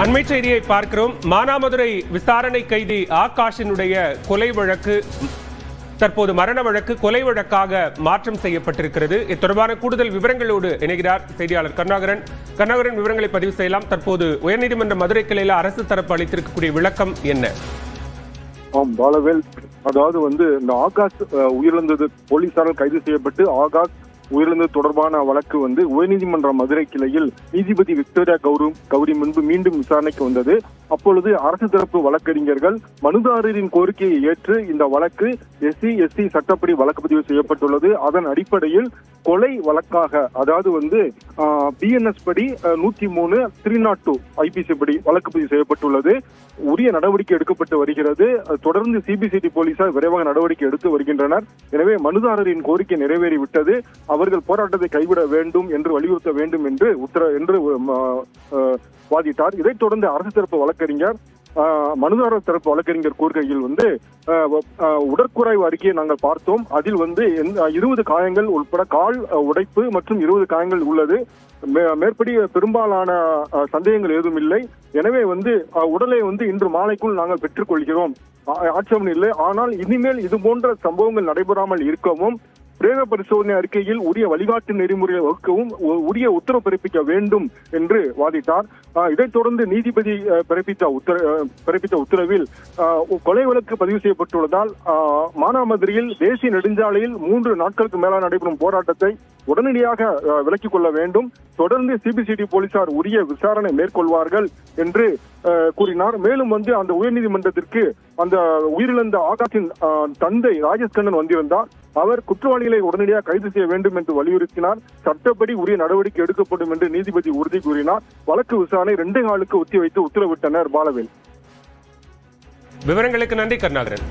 அண்மை செய்தியை பார்க்கிறோம். மானாமதுரை விசாரணை கைதி ஆகாஷினுடைய கொலை வழக்கு தற்போது மரண வழக்கு கொலை வழக்காக மாற்றம் செய்யப்பட்டிருக்கிறது. இது தொடர்பான கூடுதல் விவரங்களோடு இணைகிறார் செய்தியாளர் கருணாகரன். கருணாகரன், விவரங்களை பதிவு செய்யலாம். தற்போது உயர்நீதிமன்ற மதுரை கிளையில் அரசு தரப்பு அளித்திருக்கக்கூடிய விளக்கம் என்ன? பாலவேல், அதாவது இந்த ஆகாஷ் உயிரிழந்தது போலீசாரால் கைது செய்யப்பட்டு ஆகாஷ் உயிரிழந்தது தொடர்பான வழக்கு உயர்நீதிமன்ற மதுரை கிளையில் நீதிபதி விக்டோரியா கௌரி முன்பு மீண்டும் விசாரணைக்கு வந்தது. அப்பொழுது அரசு தரப்பு வழக்கறிஞர்கள் மனுதாரரின் கோரிக்கையை ஏற்று இந்த வழக்கு SC/ST சட்டப்படி வழக்கு பதிவு செய்யப்பட்டுள்ளது. அதன் அடிப்படையில் கொலை வழக்காக, அதாவது BNS படி 103 302 IPC படி வழக்கு பதிவு செய்யப்பட்டுள்ளது. உரிய நடவடிக்கை எடுக்கப்பட்டு வருகிறது. தொடர்ந்து CBCD போலீசார் விரைவாக நடவடிக்கை எடுத்து வருகின்றனர். எனவே மனுதாரரின் கோரிக்கை நிறைவேறிவிட்டது. அவர்கள் போராட்டத்தை கைவிட வேண்டும் என்று வலியுறுத்த வேண்டும் என்று வாதிட்டார். இதைத் தொடர்ந்து அரசு தரப்பு வழக்கறிஞர் மனுதாரர் தரப்பு வழக்கறிஞர் கூறுகையில் உடற்குறைவு அறிக்கையை நாங்கள் பார்த்தோம். அதில் 20 காயங்கள் உட்பட கால் உடைப்பு மற்றும் 20 காயங்கள் உள்ளது. மேற்படி பெரும்பாலான சந்தேகங்கள் ஏதும் இல்லை. எனவே உடலை இன்று மாலைக்குள் நாங்கள் பெற்றுக் கொள்கிறோம், ஆட்சேபம் இல்லை. ஆனால் இனிமேல் இது போன்ற சம்பவங்கள் நடைபெறாமல் இருக்கவும் பிரேத பரிசோதனை அறிக்கையில் உரிய வழிகாட்டு நெறிமுறையை வகுக்கவும் உரிய உத்தரவு பிறப்பிக்க வேண்டும் என்று வாதிட்டார். இதைத் தொடர்ந்து நீதிபதி பிறப்பித்த உத்தரவில் கொலை வழக்கு பதிவு செய்யப்பட்டுள்ளதால் மானாமதுரையில் தேசிய நெடுஞ்சாலையில் 3 நாட்களுக்கு மேலாக நடைபெறும் போராட்டத்தை உடனடியாக விலக்கிக் கொள்ள வேண்டும். தொடர்ந்து CBCD போலீசார் உரிய விசாரணை மேற்கொள்வார்கள் என்று கூறினார். மேலும் அந்த உயர்நீதிமன்றத்திற்கு அந்த உயிரிழந்த ஆகாஷின் தந்தை ராஜேஷ் கண்ணன் வந்திருந்தார். அவர் குற்றவாளிகளை உடனடியாக கைது செய்ய வேண்டும் என்று வலியுறுத்தினார். சட்டப்படி உரிய நடவடிக்கை எடுக்கப்படும் என்று நீதிபதி உறுதி கூறினார். வழக்கு விசாரணை 2 நாளுக்கு ஒத்திவைத்து உத்தரவிட்டனர். பாலவேல், விவரங்களுக்கு நன்றி கருணாகரன்.